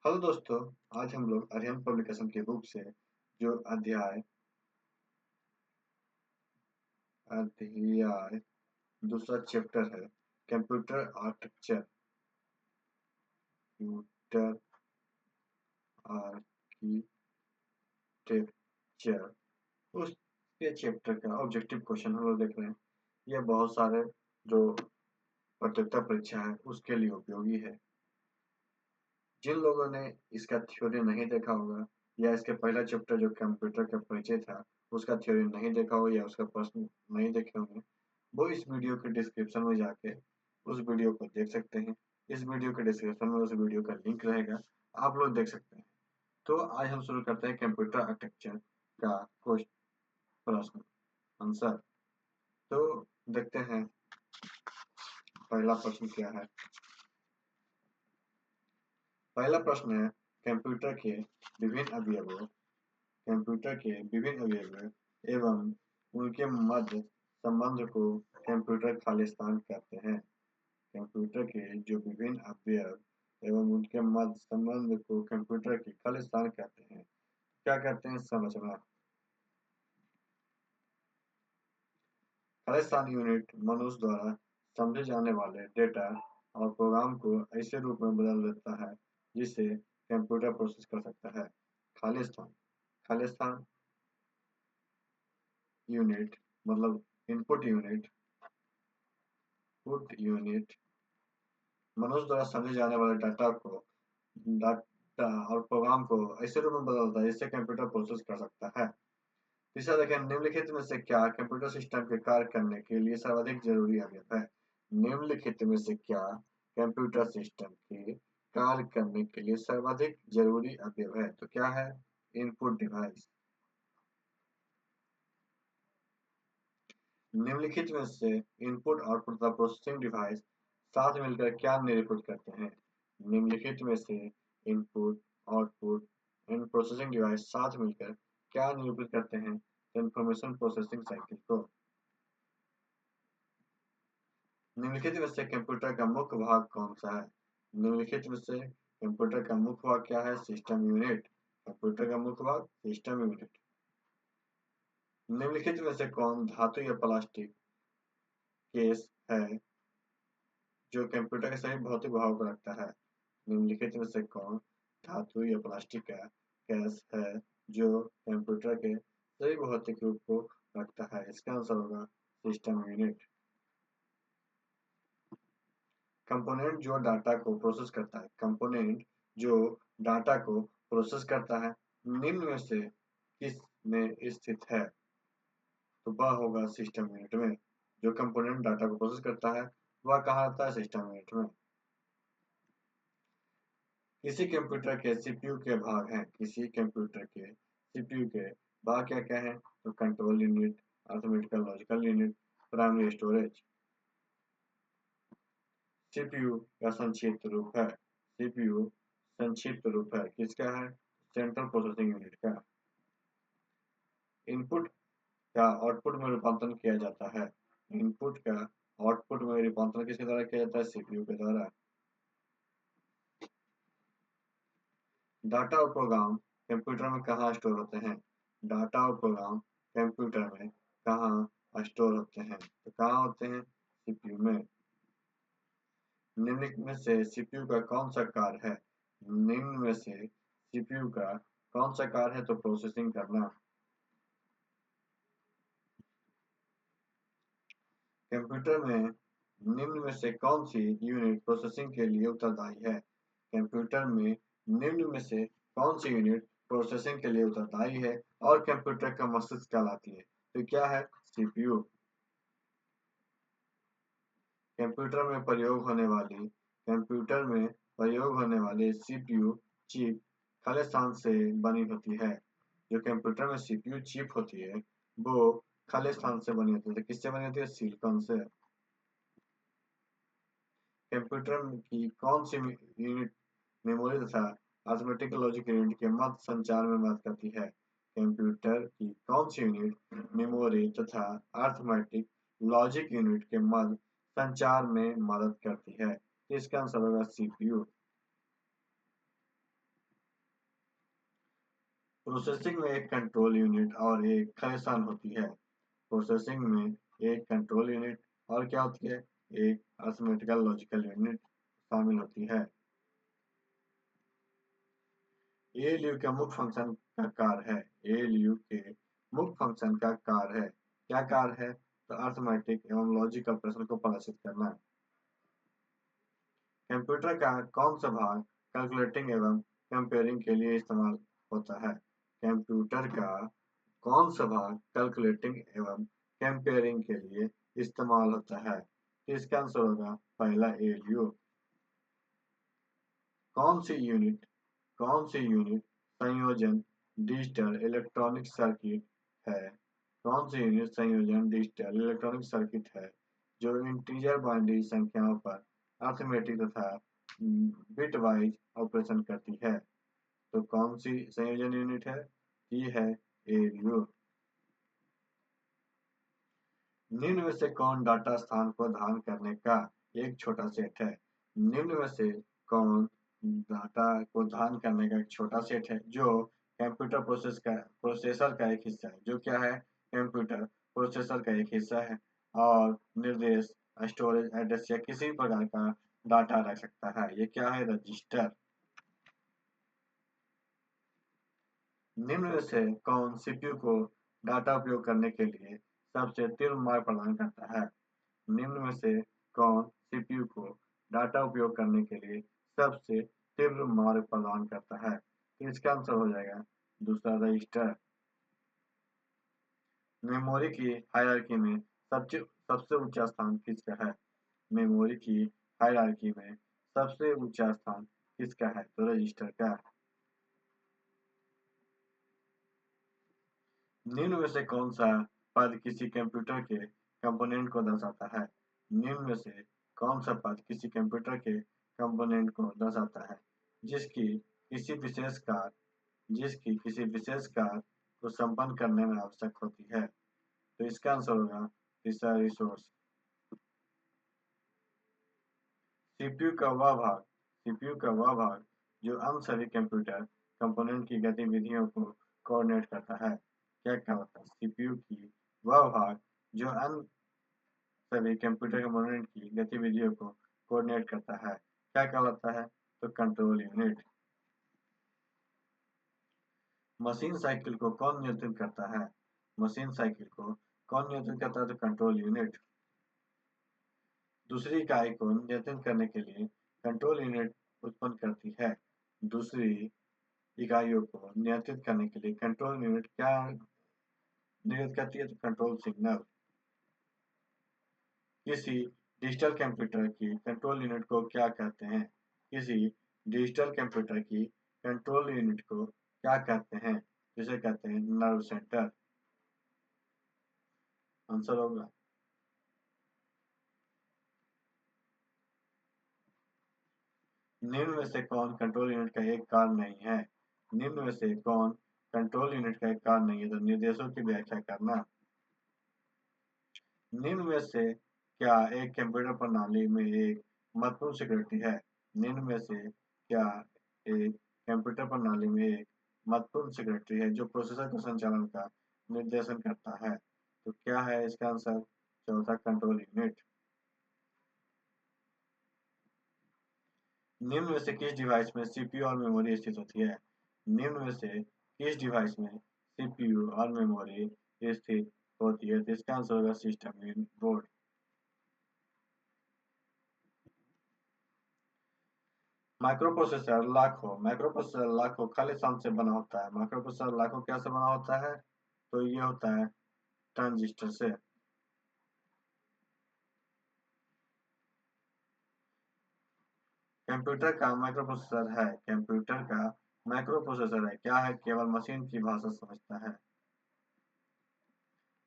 Hello दोस्तों, आज हम लोग अरिहंत पब्लिकेशन की बुक से जो अध्याय दूसरा चैप्टर है कंप्यूटर आर्किटेक्चर। कंप्यूटर आर्किटेक्चर उसके चैप्टर का ऑब्जेक्टिव क्वेश्चन हम लोग देख रहे हैं। यह बहुत सारे जो प्रतियोगिता परीक्षा है उसके लिए उपयोगी है। जिन लोगों ने इसका थ्योरी नहीं देखा होगा या इसके पहला चैप्टर जो कंप्यूटर का परिचय था उसका थ्योरी नहीं देखा होगा या उसका प्रश्न नहीं देखे होंगे, वो इस वीडियो के डिस्क्रिप्शन में जाके उस वीडियो को देख सकते हैं। इस वीडियो के डिस्क्रिप्शन में उस वीडियो का लिंक रहेगा, आप लोग देख सकते हैं। तो आज हम शुरू करते हैं कंप्यूटर आर्किटेक्चर का प्रश्न आंसर। तो देखते हैं पहला प्रश्न क्या है। पहला प्रश्न है कंप्यूटर के विभिन्न अवयवों कंप्यूटर के विभिन्न अवयव एवं उनके मध्य संबंध को कंप्यूटर खालिस्तान कहते हैं। कंप्यूटर के जो विभिन्न अवयव एवं उनके मध्य संबंध को कंप्यूटर की खालिस्तान कहते हैं। क्या कहते हैं समझना। खालिस्तान यूनिट मनुष्य द्वारा समझे जाने वाले डेटा और प्रोग्राम को ऐसे रूप में बदल देता है जिसे कंप्यूटर प्रोसेस कर सकता है। खालिस्तान खालिस्तान यूनिट मतलब इनपुट यूनिट मनुष्य द्वारा समझे जाने वाले डाटा और प्रोग्राम को ऐसे रूप में बदलता है जिससे कंप्यूटर प्रोसेस कर सकता है। तीसरा देखें, निम्नलिखित में से क्या कंप्यूटर सिस्टम के कार्य करने के लिए सर्वाधिक जरूरी अवयव है। निम्नलिखित में से क्या कंप्यूटर सिस्टम के कार्य करने के लिए सर्वाधिक जरूरी अवयव है। तो क्या है, इनपुट डिवाइस। निम्नलिखित में से इनपुट आउटपुट तथा प्रोसेसिंग डिवाइस साथ मिलकर क्या निरूपित करते हैं। निम्नलिखित में से input output and processing device साथ मिलकर क्या निरूपित करते हैं। इंफॉर्मेशन प्रोसेसिंग साइकिल को। निम्नलिखित में से कंप्यूटर का मुख्य भाग कौन सा है। निम्नलिखित में से कंप्यूटर का मुख्य भाग क्या है, सिस्टम यूनिट। कंप्यूटर का मुख्य भाग सिस्टम यूनिट। निम्नलिखित में से कौन धातु या प्लास्टिक केस है जो कंप्यूटर के सभी भौतिक भागों को रखता है। निम्नलिखित में से कौन धातु या प्लास्टिक का केस है जो कंप्यूटर के सही भौतिक रूप को रखता है। इसका आंसर होगा सिस्टम यूनिट। कंपोनेंट जो डाटा को प्रोसेस करता है। कंपोनेंट जो डाटा को प्रोसेस करता है निम्न में से किस में स्थित है। तो वह होगा सिस्टम यूनिट में। जो कंपोनेंट डाटा को प्रोसेस करता है वह कहाँ रहता है, सिस्टम यूनिट में। किसी कंप्यूटर के सीपीयू के भाग हैं। किसी कंप्यूटर के सीपीयू के भाग क्या क्या है। तो control unit, arithmetical logical unit, primary storage. CPU का संक्षिप्त रूप है। सीपीयू संक्षिप्त रूप है किसका है, सेंट्रल प्रोसेसिंग यूनिट का। इनपुट का आउटपुट में रूपांतरण किया जाता है। इनपुट का आउटपुट में रूपांतरण किसके द्वारा किया जाता है, सीपीयू के द्वारा। डाटा और प्रोग्राम कंप्यूटर में कहाँ स्टोर होते हैं। डाटा और प्रोग्राम कंप्यूटर में कहाँ स्टोर होते हैं। तो कहाँ होते हैं, सीपीयू में। निम्न में से सीपीयू का कौन सा कार्य है। निम्न में से सीपीयू का कौन सा कार्य है, तो प्रोसेसिंग करना। कंप्यूटर में निम्न में से कौन सी यूनिट प्रोसेसिंग के लिए उत्तरदायी है। कंप्यूटर में निम्न में से कौन सी यूनिट प्रोसेसिंग के लिए उत्तरदायी है और कंप्यूटर का मस्तिष्क कहलाती है। तो क्या है, सीपीयू। कंप्यूटर में प्रयोग होने वाली सीपीयू चिप खालिस्तान से बनी होती है। जो कंप्यूटर में सीपीयू चिप होती है वो खालिस्तान से बनी होती है। तो किससे बनी होती है, सिलिकॉन से। कंप्यूटर की कौन सी यूनिट मेमोरी तथा अरिथमेटिक लॉजिक यूनिट के मध्य संचार में मदद करती है। कंप्यूटर की कौन सी यूनिट मेमोरी तथा अरिथमेटिक लॉजिक यूनिट के मध्य संचार में मदद करती है। इसका आंसर होगा सीपीयू। प्रोसेसिंग में एक कंट्रोल यूनिट और एक खालिस्तान होती है। प्रोसेसिंग में एक कंट्रोल यूनिट और क्या होती है, एक अरिथमेटिकल लॉजिकल यूनिट शामिल होती है। एएलयू के मुख्य फंक्शन का कार्य है। एएलयू के मुख्य फंक्शन का कार्य है, क्या कार्य है, तो अरिथमेटिक एवं लॉजिक ऑपरेशन को प्रदर्शित करना। कंप्यूटर का कौन सा भाग कैलकुलेटिंग एवं कंपेयरिंग के लिए इस्तेमाल होता है। कंप्यूटर का कौन सा भाग कैलकुलेटिंग एवं कंपेयरिंग के लिए इस्तेमाल होता है, तो इसका आंसर होगा पहला एएलयू। कौन सी यूनिट संयोजन डिजिटल इलेक्ट्रॉनिक सर्किट है। कौन सी यूनिट संयोजन डिजिटल इलेक्ट्रॉनिक सर्किट है जो इंटीजर बाइनरी संख्याओं पर अरिथमेटिक तथा बिट वाइज ऑपरेशन करती है। तो कौन सी संयोजन यूनिट है, ये है एएलयू। निम्न में से कौन डाटा स्थान को धारण करने का एक छोटा सेट है। निम्न में से कौन डाटा को धारण करने का एक छोटा सेट है जो कंप्यूटर प्रोसेसर का एक हिस्सा है। जो क्या है, कंप्यूटर प्रोसेसर का एक हिस्सा है और निर्देश, स्टोरेज एड्रेस या किसी भी प्रकार का डाटा रख सकता है। ये क्या है, रजिस्टर। निम्न में से कौन सीपीयू को डाटा उपयोग करने के लिए सबसे तीव्र मार्ग प्रदान करता है। निम्न में से कौन सीपीयू को डाटा उपयोग करने के लिए सबसे तीव्र मार्ग प्रदान करता है, तो इसका आंसर हो जाएगा दूसरा, रजिस्टर। मेमोरी की हायरार्की में सबसे सबसे ऊंचा स्थान किसका है। मेमोरी की हायरार्की में सबसे ऊंचा स्थान किसका है, तो रजिस्टर का। निम्न में से कौन सा पद किसी कंप्यूटर के कंपोनेंट को दर्शाता है। निम्न में से कौन सा पद किसी कंप्यूटर के कंपोनेंट को दर्शाता है जिसकी किसी विशेष कार्य को संपन्न करने में आवश्यक होती है, तो इसका आंसर होगा तीसरा, रिसोर्स। सीपीयू का वह भाग जो अन्य सभी कंप्यूटर कंपोनेंट की गतिविधियों को कोऑर्डिनेट करता है, क्या कहलाता है। सीपीयू की वह भाग जो अन्य सभी कंप्यूटर कंपोनेंट की गतिविधियों को कोऑर्डिनेट करता है, क्या कहलाता है, तो कंट्रोल यूनिट। मशीन साइकिल को कौन नियंत्रित करता है। मशीन साइकिल को कौन नियंत्रित करता है, तो कंट्रोल यूनिट। दूसरी इकाई को नियंत्रित करने के लिए कंट्रोल यूनिट उत्पन्न करती है। दूसरी इकाइयों को नियंत्रित करने के लिए कंट्रोल यूनिट क्या निर्गत करती है, तो कंट्रोल सिग्नल। किसी डिजिटल कंप्यूटर की कंट्रोल यूनिट को क्या कहते हैं। किसी डिजिटल कंप्यूटर की कंट्रोल यूनिट को क्या कहते हैं, जिसे कहते हैं नर्व सेंटर। आंसर होगा निम्न में से कौन कंट्रोल यूनिट का एक कार्य नहीं है। निम्न में से कौन कंट्रोल यूनिट का एक कार्य नहीं है, तो निर्देशों की व्याख्या करना। निम्न में से क्या एक कंप्यूटर प्रणाली में एक महत्वपूर्ण सिक्योरिटी है। निम्न में से क्या एक कंप्यूटर प्रणाली में एक महत्वपूर्ण सिक्योरिटी है जो प्रोसेसर के संचालन का निर्देशन करता है, तो क्या है इसका आंसर, चौथा, कंट्रोल यूनिट। निम्न में से किस डिवाइस में सीपीयू और मेमोरी स्थित होती है। निम्न में से किस डिवाइस में सीपीयू और मेमोरी स्थित होती है, तो इसका आंसर होगा सिस्टम बोर्ड। माइक्रोप्रोसेसर लाखों खाली स्थान से बना होता है। माइक्रोप्रोसेसर लाखों क्या से बना होता है, तो ये होता है ट्रांजिस्टर से। कंप्यूटर का माइक्रोप्रोसेसर है, क्या है, केवल मशीन की भाषा समझता है।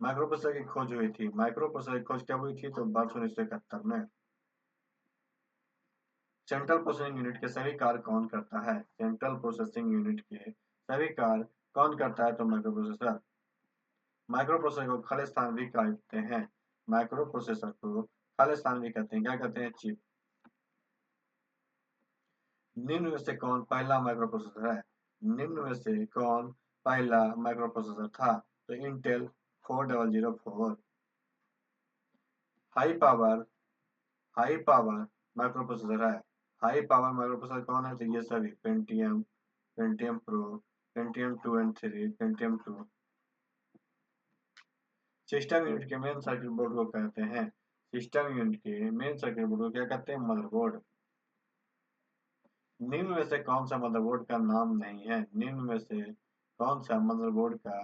माइक्रोप्रोसेसर की खोज हुई थी। माइक्रोप्रोसेसर की खोज कब हुई थी, तो वर्ष 1971 में। सेंट्रल प्रोसेसिंग यूनिट के सभी कार्य कौन करता है। सेंट्रल प्रोसेसिंग यूनिट के सभी कार्य कौन करता है, तो माइक्रोप्रोसेसर। माइक्रोप्रोसेसर को खाली स्थान भी कहते हैं। माइक्रोप्रोसेसर को खाली स्थान भी कहते हैं, क्या कहते हैं, चिप। निम्न में से कौन पहला माइक्रोप्रोसेसर है। निम्न में से कौन पहला माइक्रो प्रोसेसर था, तो Intel 4004। High power high power micro processor है। हाई पावर माइक्रो प्रोसेसर कौन है? तो ये सभी Pentium, Pentium pro, Pentium 2 and 3, Pentium 2। System unit के मेन सर्किट बोर्ड को कहते हैं, सिस्टम यूनिट के मेन सर्किट बोर्ड को क्या कहते हैं? मदरबोर्ड। निम्न में से कौन सा मदरबोर्ड का नाम नहीं है? निम्न में से कौन सा मदरबोर्ड का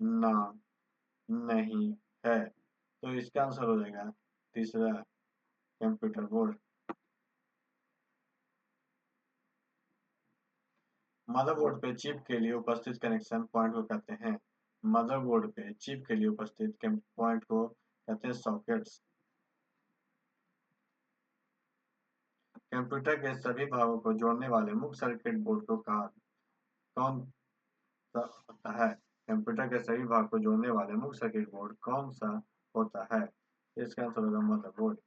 नाम नहीं है? तो इसका आंसर हो जाएगा तीसरा, कंप्यूटर बोर्ड। मदरबोर्ड पे चिप के लिए उपस्थित कनेक्शन पॉइंट को कहते हैं, मदरबोर्ड पे चिप के लिए उपस्थित पॉइंट को कहते हैं सॉकेट्स। कंप्यूटर के सभी भागों को जोड़ने वाले मुख्य सर्किट बोर्ड को कहा कौन सा होता है? कंप्यूटर के सभी भाग को जोड़ने वाले मुख्य सर्किट बोर्ड कौन सा होता है? इसका आंसर होगा मदरबोर्ड।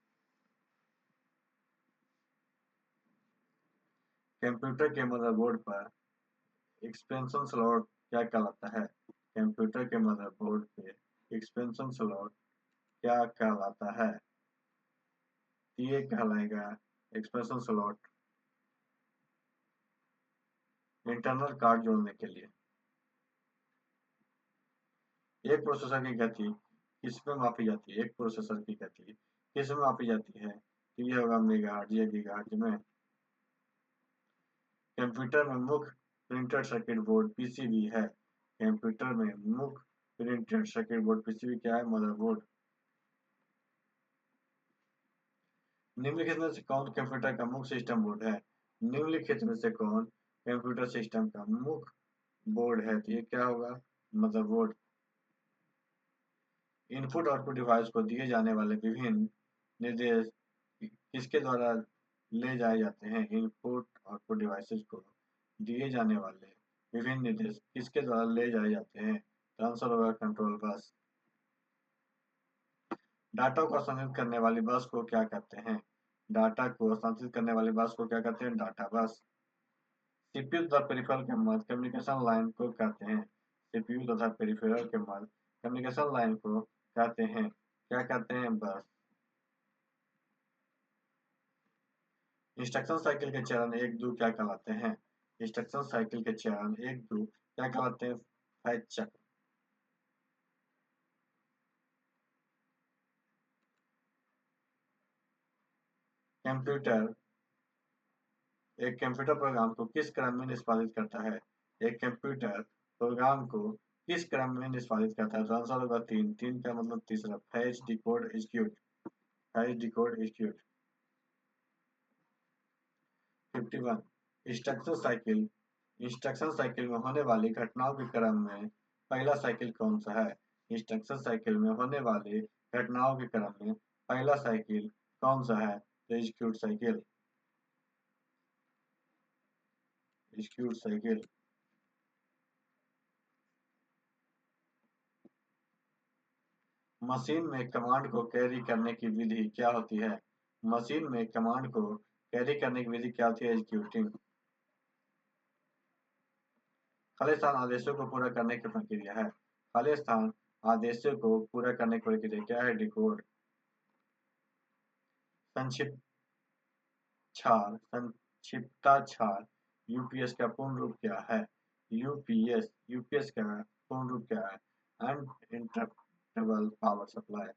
कंप्यूटर के मदरबोर्ड पर एक्सपेंशन स्लॉट क्या कहलाता है? कंप्यूटर के मदरबोर्ड पे एक्सपेंशन स्लॉट क्या कहलाता है? ये कहलाएगा एक्सपेंशन स्लॉट इंटरनल कार्ड जोड़ने के लिए। एक प्रोसेसर की गति किसमें मापी जाती है? एक प्रोसेसर की गति किसमें मापी जाती है? तो ये होगा मेगाहर्ट्ज या गीगाहर्ट्ज में। कंप्यूटर में मुख्य प्रिंटेड सर्किट बोर्ड पीसीबी है। कंप्यूटर में मुख्य प्रिंटेड सर्किट बोर्ड पीसीबी क्या है? मदरबोर्ड। निम्नलिखित में से कौन कंप्यूटर का मुख्य सिस्टम बोर्ड है? निम्नलिखित में से कौन कंप्यूटर सिस्टम का मुख्य बोर्ड है? तो ये क्या होगा? मदरबोर्ड। इनपुट आउटपुट डिवाइस को दिए जाने वाले विभिन्न निर्देश किसके द्वारा ले जाए जाते हैं? इनपुट आउटपुट डिवाइसेस को दिए जाने वाले विभिन्न निर्देश किसके द्वारा ले जाए जाते हैं? तो आंसर होगा कंट्रोल बस। डाटा को स्थानांतरित करने वाली बस को क्या कहते हैं? डाटा को स्थानांतरित करने वाली बस को क्या कहते हैं? डाटा बस। सीपीयू तथा पेरिफेरल के मध्य कम्युनिकेशन लाइन को कहते हैं, सीपीयू तथा पेरिफेरल के मध्य कम्युनिकेशन लाइन को कहते हैं, क्या कहते हैं? बस। इंस्ट्रक्शन साइकिल के चरण 1-2 क्या कहलाते हैं? इंस्ट्रक्शन साइकिल के चरण 1-2 क्या कहलाते हैं? फैच चक्र। कंप्यूटर एक कंप्यूटर प्रोग्राम को किस क्रम में निष्पादित करता है? एक कंप्यूटर प्रोग्राम को किस क्रम में निष्पादित करता है? तो आंसर होगा 3। 3 का मतलब तीसरा, fetch decode execute. Fetch decode execute. 51 instruction cycle में होने वाली घटनाओं के क्रम में पहला साइकिल कौन सा है? इंस्ट्रक्शन साइकिल में होने वाली घटनाओं के क्रम में पहला साइकिल कौन सा है? तो execute cycle. Execute cycle. Machine में कमांड को कैरी करने की विधि क्या होती है? मशीन में कमांड को कैरी करने की विधि क्या होती है? एग्जीक्यूटिंग। खालिस्तान आदेशों को पूरा करने की प्रक्रिया है। खालिस्तान आदेशों को पूरा करने की प्रक्रिया क्या है? डिकोड। संक्षिप्त संक्षिप्ताक्षर यूपीएस का पूर्ण रूप क्या है? यूपीएस का पूर्ण रूप क्या है? Uninterruptible power supply.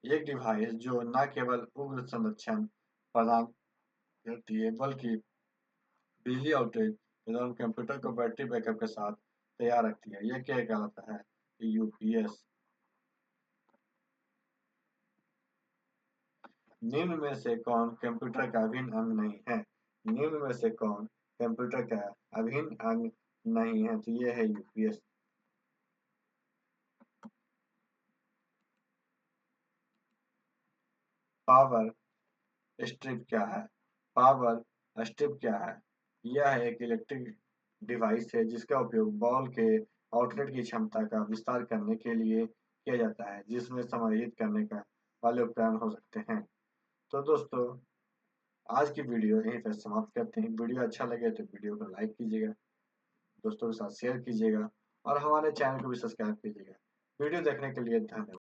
एक डिवाइस जो न केवल उग्र संरक्षण प्रदान करती है बल्कि बिजली आउटेज के दौरान कंप्यूटर को बैटरी बैकअप के साथ तैयार रखती है, यह क्या कहलाता है? यूपीएस। निम्न में से कौन कंप्यूटर का अभिन्न अंग नहीं है? निम्न में से कौन कंप्यूटर का अभिन्न अंग नहीं है? तो ये है यूपीएस। पावर स्ट्रिप क्या है? पावर स्ट्रिप क्या है? यह एक इलेक्ट्रिक डिवाइस है जिसका उपयोग बॉल के आउटलेट की क्षमता का विस्तार करने के लिए किया जाता है, जिसमें समाहित करने का वाले उपकरण हो सकते हैं। तो दोस्तों, आज की वीडियो यहीं पर समाप्त करते हैं। वीडियो अच्छा लगे तो वीडियो को लाइक कीजिएगा। दोस्तों के साथ शेयर कीजिएगा और हमारे चैनल को भी सब्सक्राइब कीजिएगा। वीडियो देखने के लिए धन्यवाद।